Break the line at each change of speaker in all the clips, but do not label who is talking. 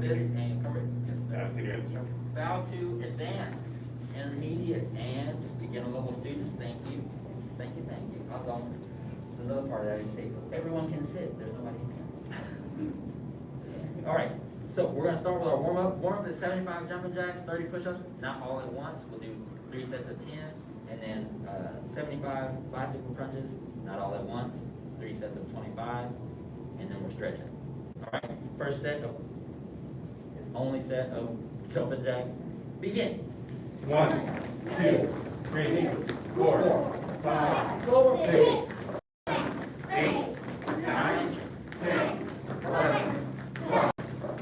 assist and correct. Yes,
Senior Head Instructor.
bow to advanced, intermediate, and beginner level students. Thank you. Thank you, thank you. Awesome. So another part of that is say, everyone can sit. There's nobody who can. All right. So we're gonna start with our warm up. Warm up is 75 jumping jacks, 30 push-ups, not all at once. We'll do 3 sets of 10, and then 75 bicycle crunches, not all at once. 3 sets of 25, and then we're stretching. All right. First set of only set of jumping jacks. Begin.
1, 2, 3, 4, 5, 6, 8, 9, 10, 11, 12,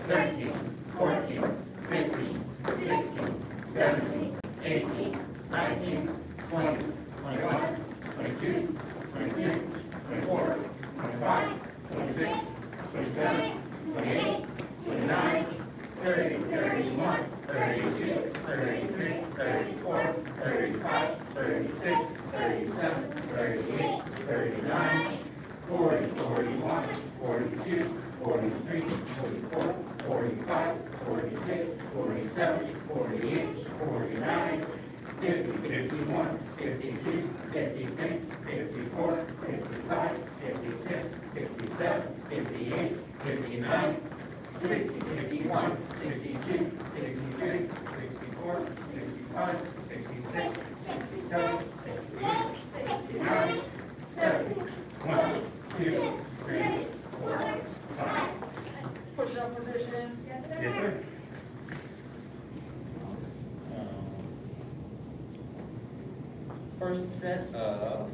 13, 14, 15, 16, 17, 18, 19, 20, 21, 22, 23, 24, 25, 26, 27, 28, 29, 30, 31, 32, 33, 34, 35, 36, 37, 38, 39, 40, 41, 42, 43, 44, 45, 46, 47, 48, 49, 50, 51, 52, 53, 54, 55, 56, 57, 58, 59, 60, 61, 62, 63, 64, 65, 66, 67, 68, 69, 70, 1, 2, 3, 4, 5.
Push-up position.
Yes, sir.
Yes, sir.
First set of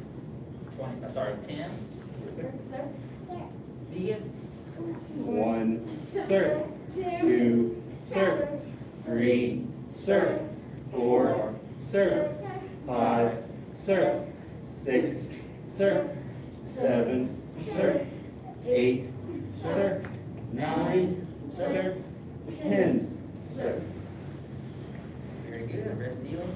10.
Yes, sir.
Sir.
Begin.
1, sir. 2, sir. 3, sir. 4, sir. 5, sir. 6, sir. 7, sir. 8, sir. 9, sir. 10, sir.
Very good. Rest kneel.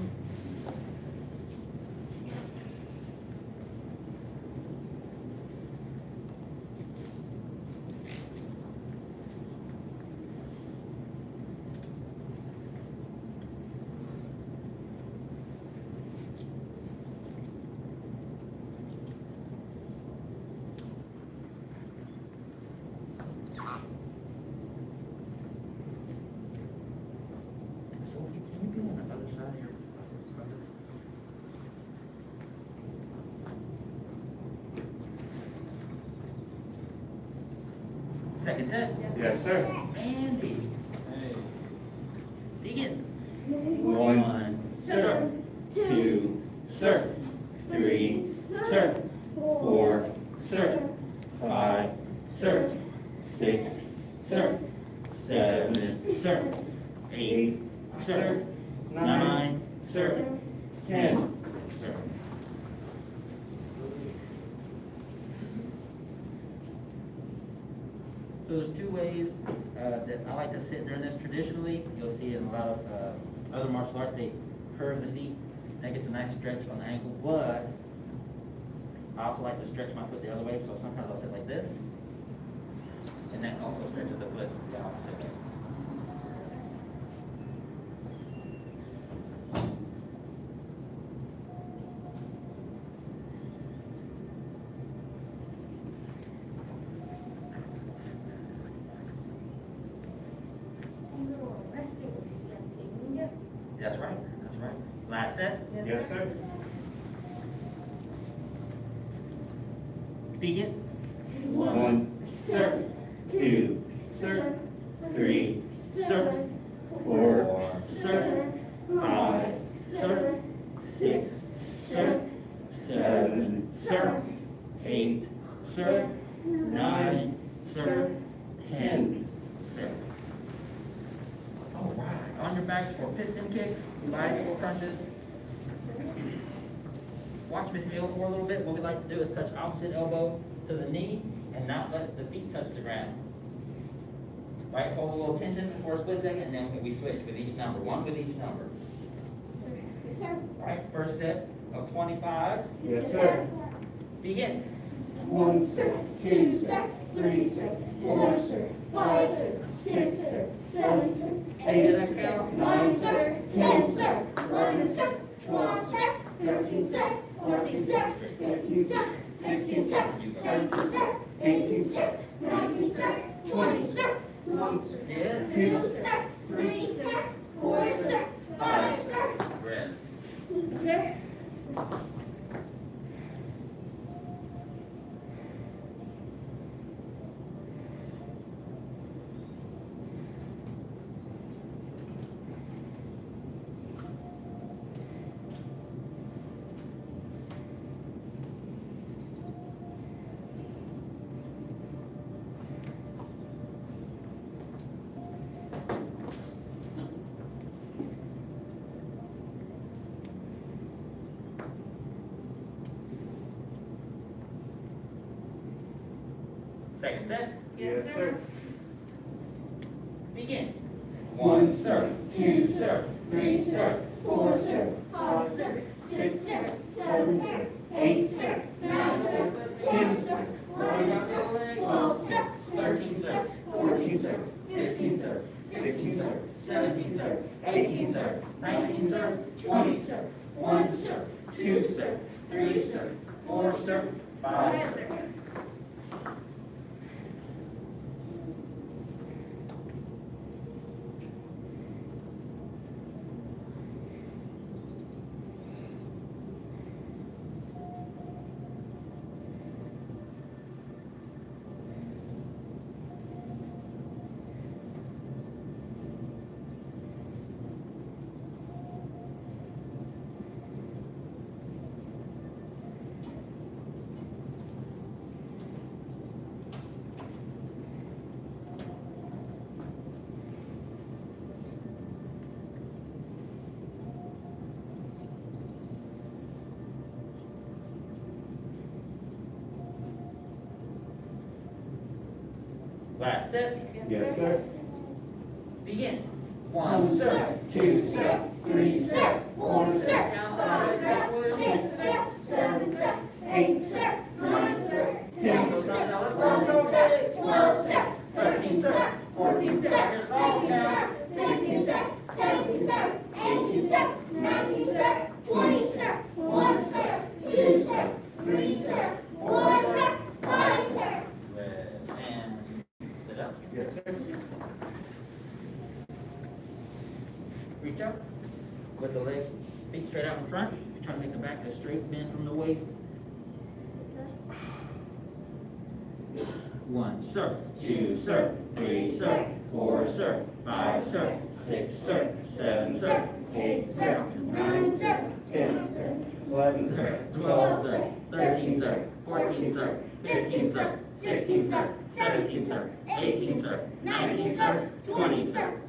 So can you be on the other side of your brother? Second set.
Yes, sir.
Andy. Begin.
1, sir. 2, sir. 3, sir. 4, sir. 5, sir. 6, sir. 7, sir. 8, sir. 9, sir. 10, sir.
So there's 2 ways that I like to sit during this. Traditionally, you'll see in a lot of other martial arts, they curve the feet. That gets a nice stretch on the ankle, but I also like to stretch my foot the other way, so sometimes I'll sit like this. And that also stretches the foot the opposite way. That's right, that's right. Last set.
Yes, sir.
Begin.
1, sir. 2, sir. 3, sir. 4, sir. 5, sir. 6, sir. 7, sir. 8, sir. 9, sir. 10, sir.
All right. On your backs for piston kicks, bicycle crunches. Watch me scale for a little bit. What we like to do is touch opposite elbow to the knee and not let the feet touch the ground. Right, hold a little tension for a split second, and then we switch with each number, 1 with each number. All right, first set of 25.
Yes, sir.
Begin.
1, sir, 2, sir, 3, sir, 4, sir, 5, sir, 6, sir, 7, sir, 8, sir, 9, sir, 10, sir, 11, sir, 12, sir, 13, sir, 14, sir, 15, sir, 16, sir, 17, sir, 18, sir, 19, sir, 20, sir, 1, sir,
Yes.
2, sir, 3, sir, 4, sir, 5, sir.
Rest.
Sir.
Second set.
Yes, sir.
Begin.
1, sir, 2, sir, 3, sir, 4, sir, 5, sir, 6, sir, 7, sir, 8, sir, 9, sir, 10, sir, 11, sir, 12, sir, 13, sir, 14, sir, 15, sir, 16, sir, 17, sir, 18, sir, 19, sir, 20, sir, 1, sir, 2, sir, 3, sir, 4, sir, 5, sir.
Last set.
Yes, sir.
Begin.
1, sir, 2, sir, 3, sir, 4, sir,
Count
5, sir, 6, sir, 7, sir, 8, sir, 9, sir, 10, sir, 11, sir, 12, sir, 13, sir, 14, sir, 15, sir, 16, sir, 17, sir, 18, sir, 19, sir, 20, sir, 1, sir, 2, sir, 3, sir, 4, sir, 5, sir.
And sit up.
Yes, sir.
Reach up with the legs, feet straight out in front. You're trying to make the back a straight bend from the waist. 1, sir. 2, sir. 3, sir. 4, sir. 5, sir. 6, sir. 7, sir. 8, sir. 9, sir. 10, sir. 11, sir. 12, sir. 13, sir. 14, sir. 15, sir. 16, sir. 17, sir. 18, sir. 19, sir. 20, sir.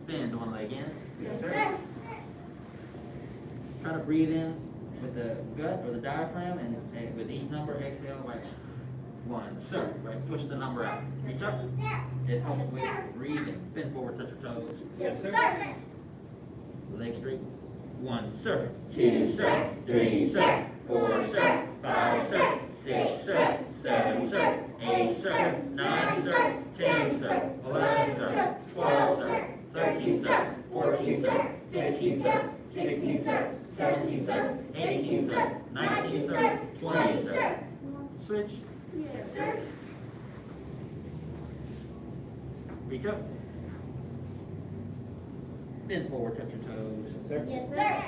Bend one leg in.
Yes, sir.
Try to breathe in with the gut or the diaphragm, and with each number, exhale like 1, sir. Right, push the number out. Reach up. It helps with breathing. Bend forward, touch your toes.
Yes, sir.
Leg straight. 1, sir. 2, sir. 3, sir. 4, sir. 5, sir. 6, sir. 7, sir. 8, sir. 9, sir. 10, sir. 11, sir. 12, sir. 13, sir. 14, sir. 15, sir. 16, sir. 17, sir. 18, sir. 19, sir. 20, sir. Switch.
Yes, sir.
Reach up. Bend forward, touch your toes.
Yes, sir.
Yes, sir.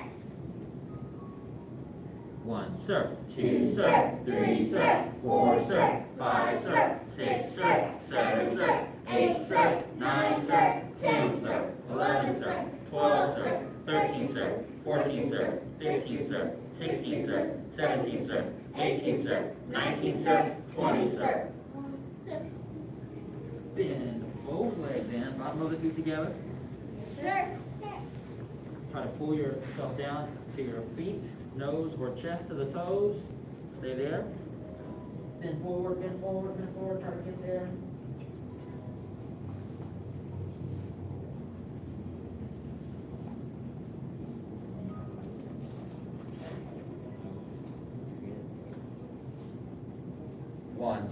1, sir. 2, sir. 3, sir. 4, sir. 5, sir. 6, sir. 7, sir. 8, sir. 9, sir. 10, sir. 11, sir. 12, sir. 13, sir. 14, sir. 15, sir. 16, sir. 17, sir. 18, sir. 19, sir. 20, sir. Bend both legs in, bottom of the feet together.
Sir.
Try to pull yourself down to your feet, nose or chest to the toes. Stay there. Bend forward, bend forward, bend forward. Try to get there.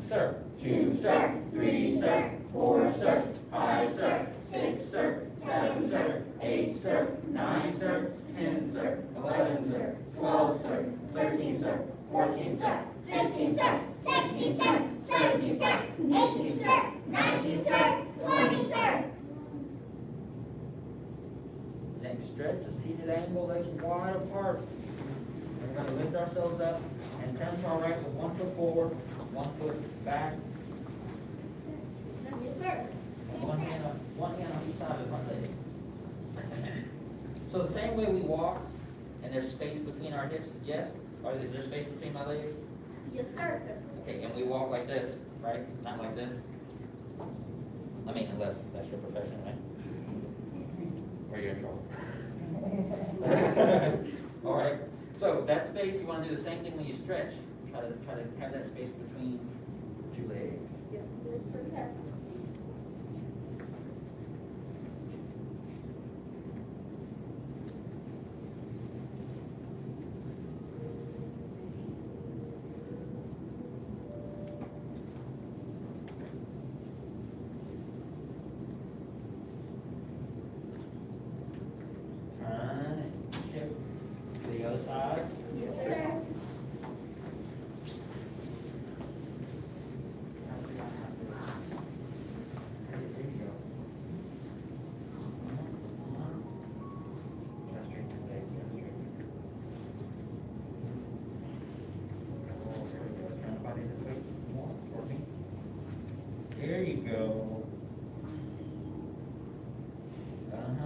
sir. 2, sir. 3, sir. 4, sir. 5, sir. 6, sir. 7, sir. 8, sir. 9, sir. 10, sir. 11, sir. 12, sir. 13, sir. 14, sir. 15, sir. 16, sir. 17, sir. 18, sir. 19, sir. 20, sir. Next stretch, a seated angle, legs wide apart. And we're going to lift ourselves up and turn to our right with 1 foot forward, 1 foot back. And one hand on each side of my leg. So the same way we walk, and there's space between our hips, yes? Or is there space between my legs?
Yes, sir.
Okay, and we walk like this, right? Not like this. I mean, unless that's your profession, right? Or you're in trouble. All right. So that space, you want to do the same thing when you stretch. Try to have that space between 2 legs.
Yes, sir.
Turn and shift to the other side.
Yes, sir.
There you go. Gotta straighten your legs, gotta straighten your legs. Oh, there we go. Turn the body this way. More toward me. There you go.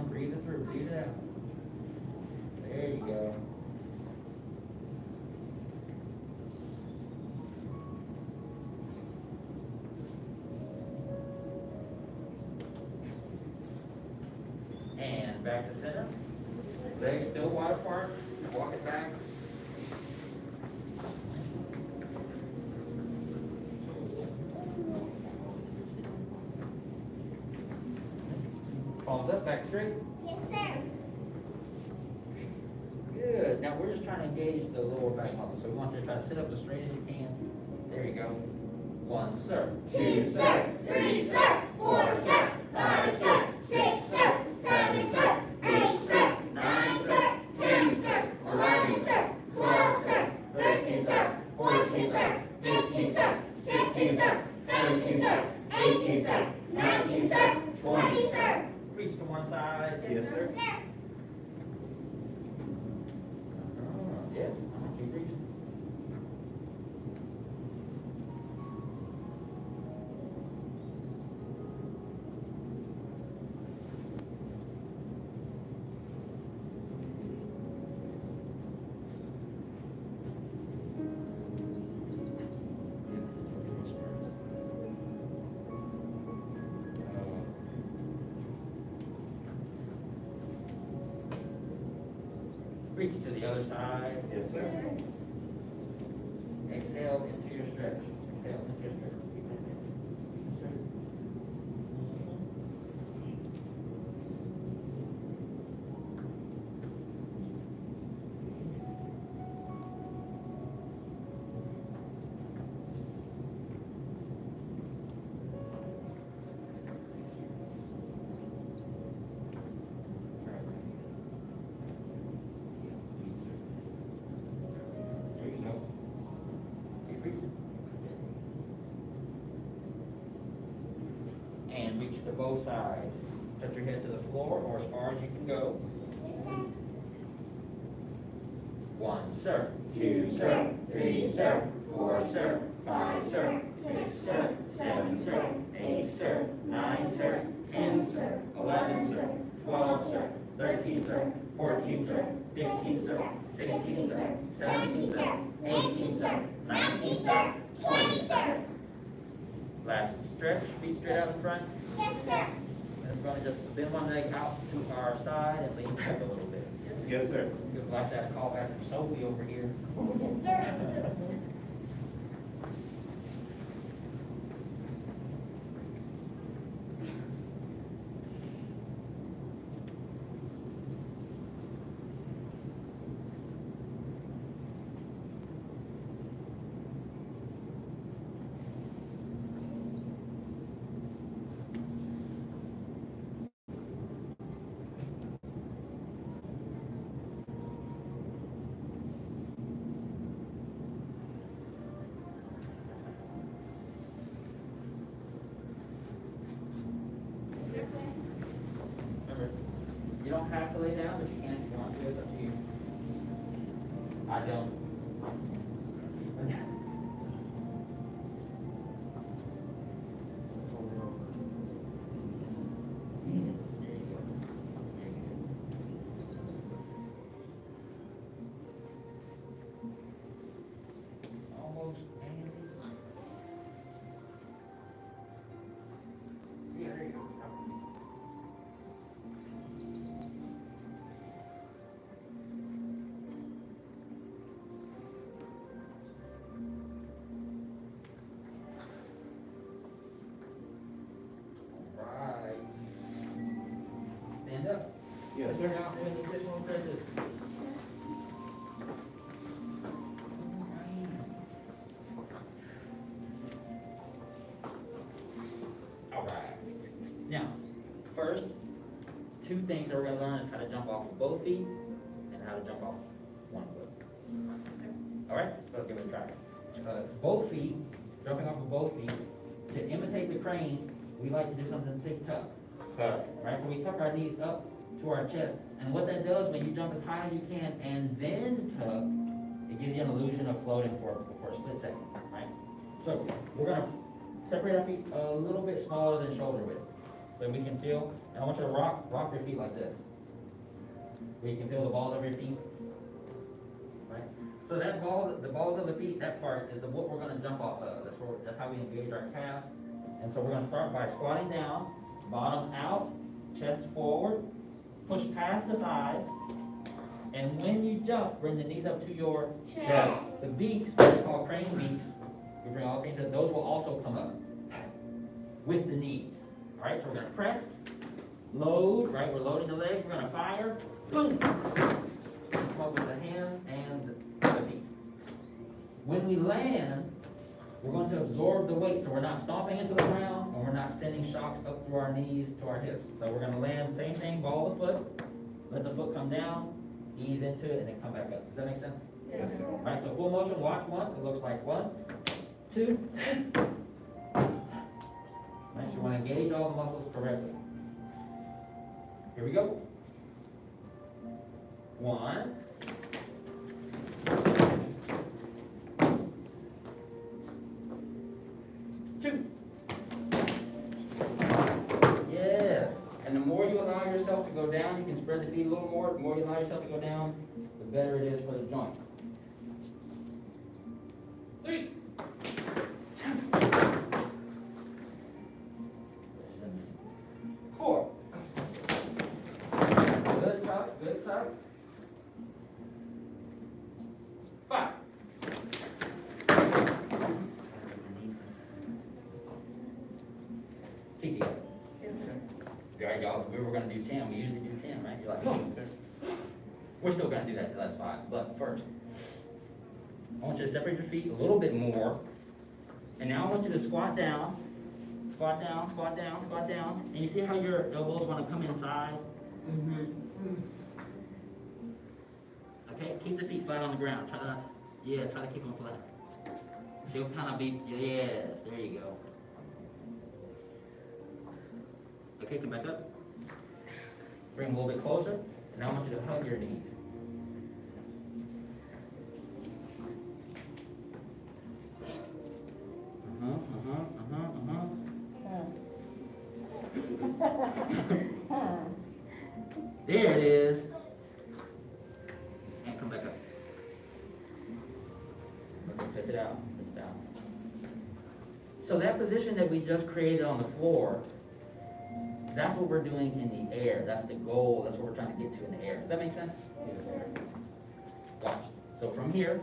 Breathe it through, breathe it out. There you go. And back to center. Legs still wide apart. Walk it back. Palms up, back straight.
Yes, sir.
Good. Now we're just trying to engage the lower back muscle. So we want you to try to sit up as straight as you can. There you go. 1, sir.
2, sir. 3, sir. 4, sir. 5, sir. 6, sir. 7, sir. 8, sir. 9, sir. 10, sir. 11, sir. 12, sir. 13, sir. 14, sir. 15, sir. 16, sir. 17, sir. 18, sir. 19, sir. 20, sir.
Reach to one side.
Yes, sir.
Yes. Keep reaching. Reach to the other side.
Yes, sir.
Exhale into your stretch. Exhale into your stretch. Keep that there. Stretch. There you go. Keep reaching. And reach to both sides. Touch your head to the floor or as far as you can go. 1, sir. 2, sir. 3, sir. 4, sir. 5, sir. 6, sir. 7, sir. 8, sir. 9, sir. 10, sir. 11, sir. 12, sir. 13, sir. 14, sir. 15, sir. 16, sir. 17, sir. 18, sir. 19, sir. 20, sir. Last stretch, feet straight out in front.
Yes, sir.
And we're going to just bend one leg out to our side and lean back a little bit.
Yes, sir.
You'd like that call back from Sophie over here.
Yes, sir.
don't have to lay down, but you can if you want to, it's up to you. I don't. Yes, there you go. There you go. Almost, Andy. Yeah, there you go. Right. Stand up.
Yes, sir.
Now, when you additional stretches. All right. Now, first, two things that we're gonna learn is how to jump off of both feet and how to jump off one foot. All right, let's give it a try. Both feet, jumping off of both feet. To imitate the crane, we like to do something say tuck.
Tuck.
Right, so we tuck our knees up to our chest. And what that does when you jump as high as you can and then tuck, it gives you an illusion of floating for a split second, right? So we're gonna separate our feet a little bit smaller than shoulder width. So we can feel, and I want you to rock your feet like this. Where you can feel the balls of your feet. Right? So that the balls of the feet, that part is what we're gonna jump off of. That's how we engage our calves. And so we're gonna start by squatting down, bottom out, chest forward, push past the thighs, and when you jump, bring the knees up to your
Chest.
The beaks, what we call crane beaks, we bring all the things up, those will also come up with the knees. All right, so we're gonna press, load, right, we're loading the legs, we're gonna fire, boom, come up with the hands and the feet. When we land, we're going to absorb the weight, so we're not stomping into the ground, and we're not sending shocks up through our knees to our hips. So we're gonna land, same thing, ball the foot, let the foot come down, ease into it, and then come back up. Does that make sense?
Yes, sir.
All right, so full motion, watch once, it looks like 1, 2. Right, so you wanna engage all the muscles correctly. Here we go. 1. 2. Yes. And the more you allow yourself to go down, you can spread the feet a little more. The more you allow yourself to go down, the better it is for the joint. 3. 4. Good tuck, good tuck. 5. Feet together.
Yes, sir.
All right, y'all, we were gonna do 10, we usually do 10, right? You're like, oh,
Yes, sir.
we're still gonna do that, that's 5, but first, I want you to separate your feet a little bit more, and now I want you to squat down, squat down, squat down, squat down, and you see how your elbows wanna come inside? Okay, keep the feet flat on the ground, try to keep them flat. She'll kind of be, yes, there you go. Okay, come back up. Bring them a little bit closer, and now I want you to hug your knees. There it is. And come back up. Okay, twist it out, twist it out. So that position that we just created on the floor, that's what we're doing in the air. That's the goal. That's what we're trying to get to in the air. Does that make sense?
Yes, sir.
Watch. So from here,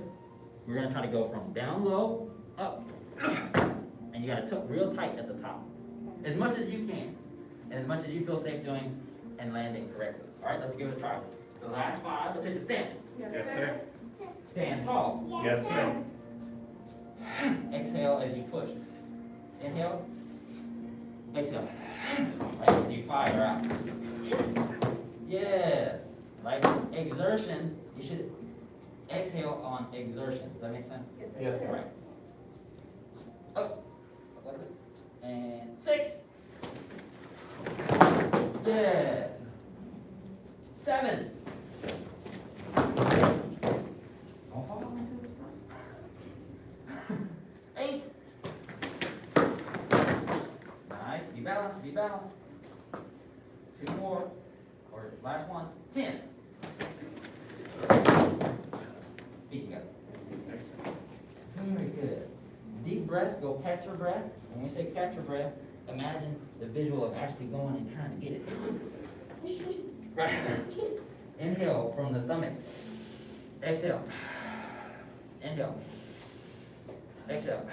we're going to try to go from down low, up, and you got to tuck real tight at the top. As much as you can, and as much as you feel safe doing and landing correctly. All right, let's give it a try. The last 5, let's hit the fence.
Yes, sir.
Stand tall.
Yes, sir.
Exhale as you push. Inhale. Exhale. Right, you fire out. Yes. Right? Exertion, you should exhale on exertion. Does that make sense?
Yes, sir.
Right. Up. Like that. And 6. Yes. be balanced. 2 more, or last one, 10. Feet together. Very good. Deep breaths, go catch your breath. When we say catch your breath, imagine the visual of actually going and trying to get it. Right. Inhale from the stomach. Exhale. Inhale. Exhale.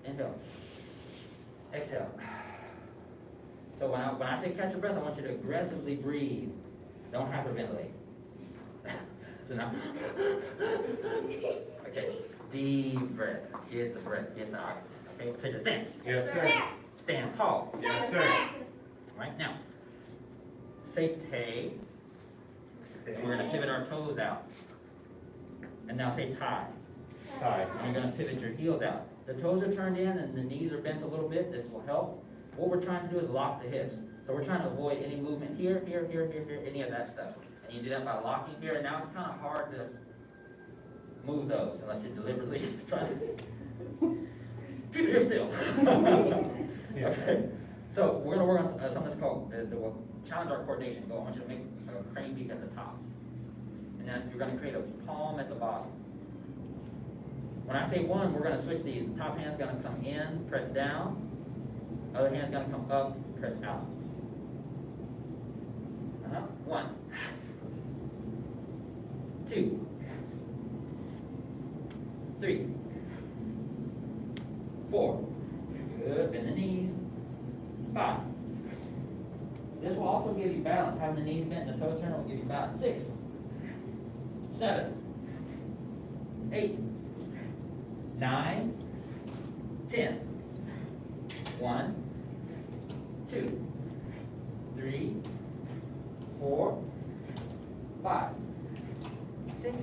Inhale. Exhale. So when I say catch your breath, I want you to aggressively breathe. Don't hyperventilate. So now, okay, deep breath. Get the breath, get the oxygen. Okay, take a stand.
Yes, sir.
Stand tall.
Yes, sir.
Right now, say tay, and we're gonna pivot our toes out. And now say tie.
Tie.
And you're gonna pivot your heels out. The toes are turned in and the knees are bent a little bit. This will help. What we're trying to do is lock the hips. So we're trying to avoid any movement here, any of that stuff. And you do that by locking here, and now it's kind of hard to move those unless you're deliberately trying to keep your hips still. Okay. So we're gonna work on something that's called challenge our coordination. I want you to make a crane beak at the top. And then you're gonna create a palm at the bottom. When I say 1, we're gonna switch these. The top hand's gonna come in, press down. Other hand's gonna come up, press out. 1, 2, 3, 4. Good, bend the knees. 5. This will also give you balance. Having the knees bent and the toes turned will give you balance. 6, 7, 8, 9, 10. 1, 2, 3, 4, 5, 6,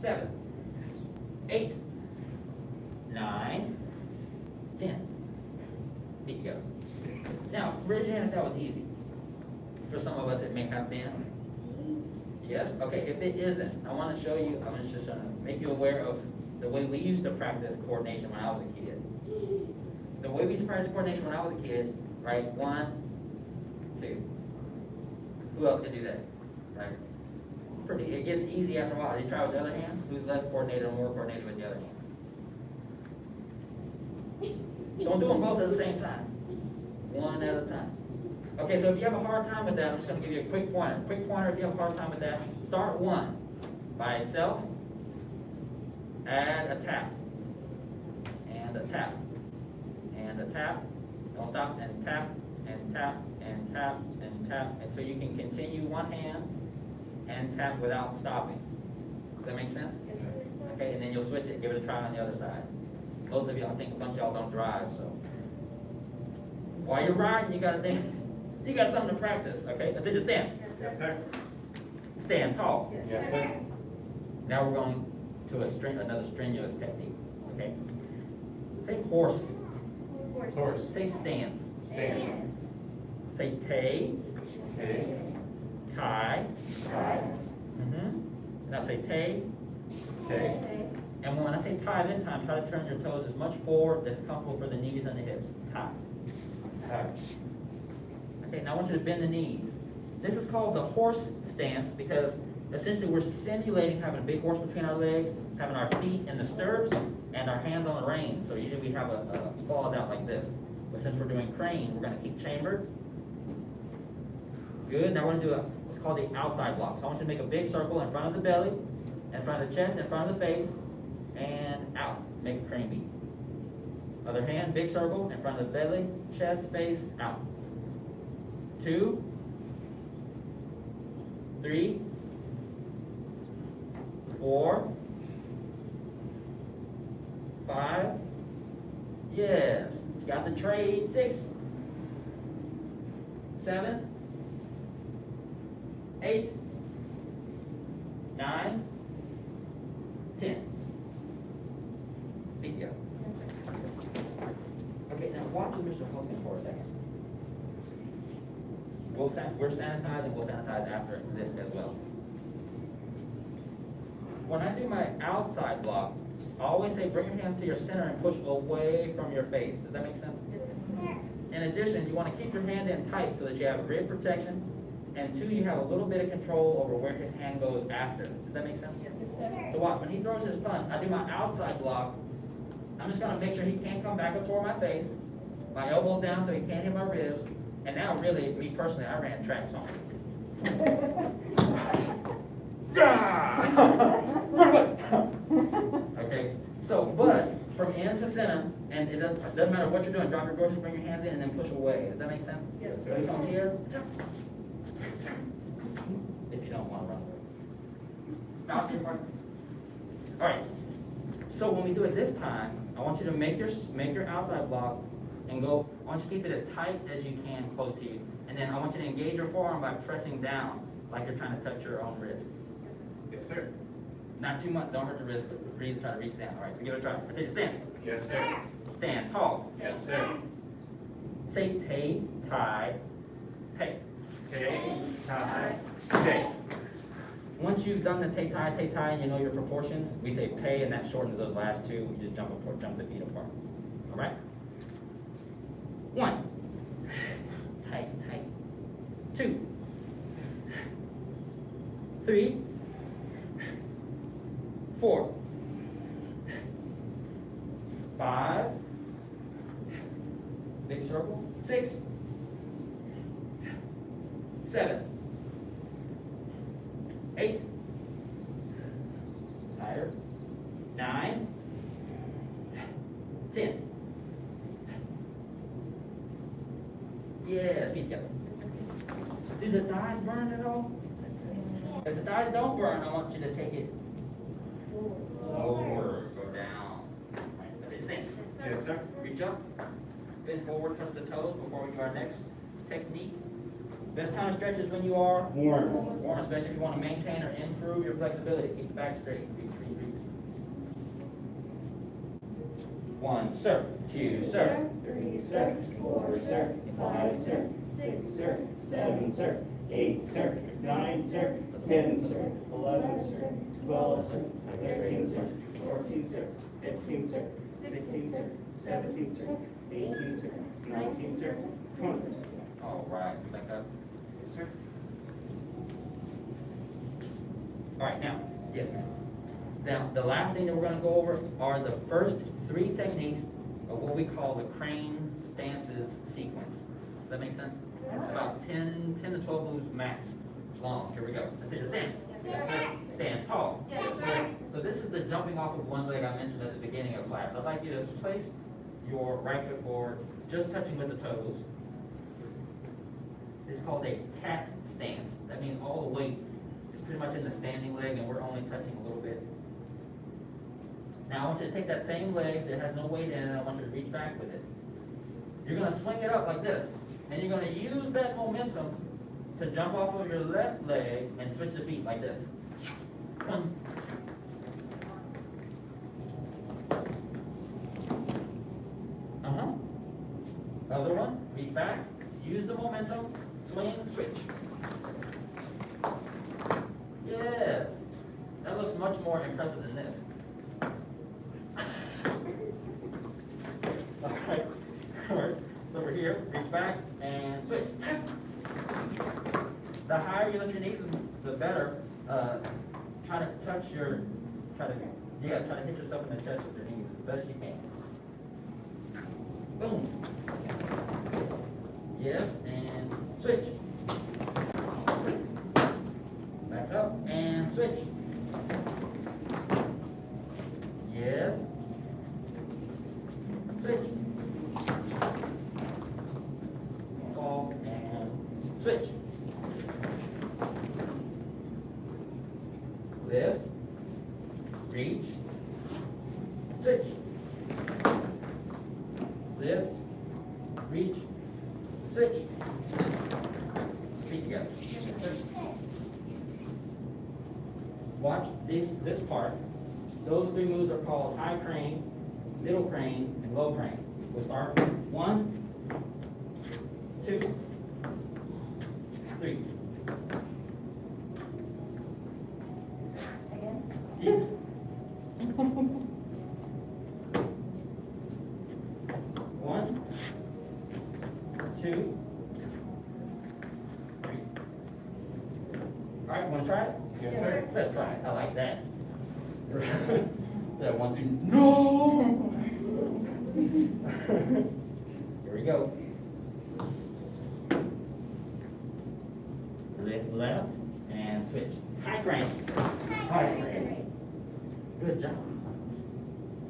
7, 8, 9, 10. Feet together. Now, raise your hand if that was easy. For some of us, it may have been. Yes? Okay, if it isn't, I want to show you, I'm just going to make you aware of the way we used to practice coordination when I was a kid. The way we used to practice coordination when I was a kid, right? 1, 2. Who else can do that? Right? It gets easy after a while. You try with the other hand. Who's less coordinated or more coordinated with the other hand? Don't do them both at the same time. One at a time. Okay, so if you have a hard time with that, I'm just going to give you a quick pointer. Quick pointer if you have a hard time with that. Start 1 by itself. Add a tap. And a tap. And a tap. Don't stop. And tap. And tap. And tap. And tap. Until you can continue one hand and tap without stopping. Does that make sense?
Yes, sir.
Okay, and then you'll switch it. Give it a try on the other side. Most of you, I think a bunch of y'all don't drive, so. While you're riding, you gotta think, you got something to practice, okay? Until you stand.
Yes, sir.
Stand tall.
Yes, sir.
Now we're going to another strenuous technique, okay? Say horse.
Horse.
Say stance.
Stand.
Say tay.
Okay.
Tie.
Tie.
Now say tay.
Okay.
And when I say tie this time, try to turn your toes as much forward as comfortable for the knees and the hips. Tie.
Tie.
Okay, now I want you to bend the knees. This is called the horse stance because essentially we're simulating having a big horse between our legs, having our feet in the stirrups, and our hands on the reins. So usually we have a claws out like this. But since we're doing crane, we're going to keep chambered. Good. Now we're going to do what's called the outside block. So I want you to make a big circle in front of the belly, in front of the chest, in front of the face, and out. Make a crane beat. Other hand, big circle in front of the belly, chest, face, out. 2, 3, 4, 5. Yes. Got the trade. 6, 7, 8, 9, 10. Feet together. Okay, now watch Mr. Hogan for a second. We're sanitizing, we'll sanitize after this as well. When I do my outside block, I always say bring your hands to your center and push away from your face. Does that make sense? In addition, you want to keep your hand in tight so that you have rib protection. And two, you have a little bit of control over where his hand goes after. Does that make sense? So watch, when he throws his punch, I do my outside block. I'm just going to make sure he can't come back up toward my face. My elbows down so he can't hit my ribs. And now really, me personally, I ran track song. Okay, so, but from end to center, and it doesn't matter what you're doing, drop your groceries, bring your hands in, and then push away. Does that make sense?
Yes,
So he comes here. If you don't want to run away. Bounce your partner. All right. So when we do it this time, I want you to make your outside block and go. I want you to keep it as tight as you can, close to you, and then I want you to engage your forearm by pressing down, like you're trying to touch your own wrist.
Yes, sir.
Not too much. Don't hurt the wrist, but breathe. Try to reach down. All right. So give it a try. Take a stance.
Yes, sir.
Stand tall.
Yes, sir.
Say tay, tie, pay.
Tay, tie, pay.
Once you've done the tay, tie, and you know your proportions, we say pay, and that shortens those last two. You just jump the feet apart. All right? 1. Tight. 2. 3. 4. 5. Big circle. 6. 7. 8. Higher. 9. 10. Yes, feet together. Do the thighs burn at all? If the thighs don't burn, I want you to take it lower, go down. Right, stand.
Yes, sir.
Reach up, bend forward, touch the toes before we do our next technique. Best time to stretch is when you are warm, especially if you want to maintain or improve your flexibility. Keep the back straight. Reach. 1, sir. 2, sir.
3, sir. 4, sir. 5, sir. 6, sir. 7, sir. 8, sir. 9, sir. 10, sir. 11, sir. 12, sir. 13, sir. 14, sir. 15, sir. 16, sir. 17, sir. 18, sir. 19, sir. 20, sir.
All right, back up.
Yes, sir.
All right, now, yes, ma'am. Now, the last thing that we're going to go over are the first 3 techniques of what we call the crane stances sequence. Does that make sense? It's about 10 to 12 moves max long. Here we go. Let's take a stance.
Yes, sir.
Stand tall.
Yes, sir.
So this is the jumping off of one leg I mentioned at the beginning of class. I'd like you to place your right foot forward, just touching with the toes. It's called a cat stance. That means all the weight is pretty much in the standing leg and we're only touching a little bit. Now I want you to take that same leg that has no weight in it and I want you to reach back with it. You're going to swing it up like this. And you're going to use that momentum to jump off of your left leg and switch the feet like this. 1. Other one, reach back, use the momentum, swing, switch. Yes, that looks much more impressive than this. All right, over here, reach back and switch. The higher you lift your knees, the better. Try to hit yourself in the chest with your knees as best you can. Boom. Yes, and switch. Back up and switch. Yes. Switch. Off and switch. Lift. Reach. Switch. Lift. Reach. Switch. Feet together. Watch this part. Those 3 moves are called high crane, middle crane, and low crane. We'll start with 1, 2, 3. Yes. 1, 2, 3. All right, want to try it?
Yes, sir.
Let's try it. I like that. That wants to, no! Here we go. Lift left and switch. High crane. High crane. Good job.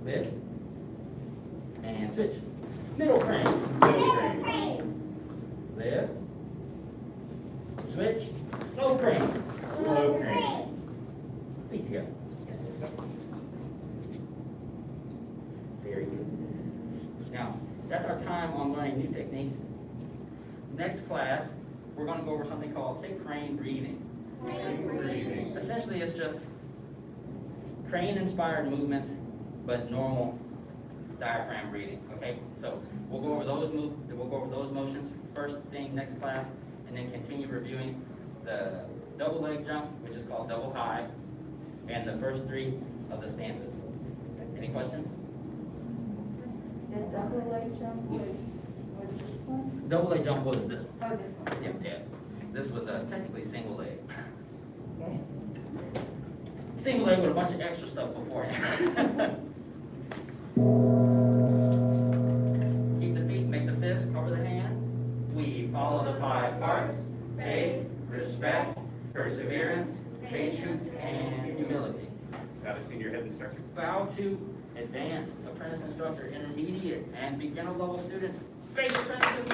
Lift and switch. Middle crane. Middle crane. Lift. Switch. Low crane. Low crane. Feet together. Very good. Now, that's our time on learning new techniques. Next class, we're going to go over something called hip crane breathing. Essentially, it's just crane-inspired movements, but normal diaphragm breathing. Okay, so we'll go over those motions first thing next class, and then continue reviewing the double leg jump, which is called double high, and the first 3 of the stances. Any questions?
The double leg jump was this one?
Double leg jump was this one.
Oh, this one.
Yeah. This was technically single leg.
Okay.
Single leg with a bunch of extra stuff beforehand. Keep the feet, make the fist, cover the hand. We follow the 5 parts: faith, respect, perseverance, patience, and humility.
Got a senior head instructor.
Bow to advanced apprentice instructor, intermediate, and beginner level students. Face apprentices.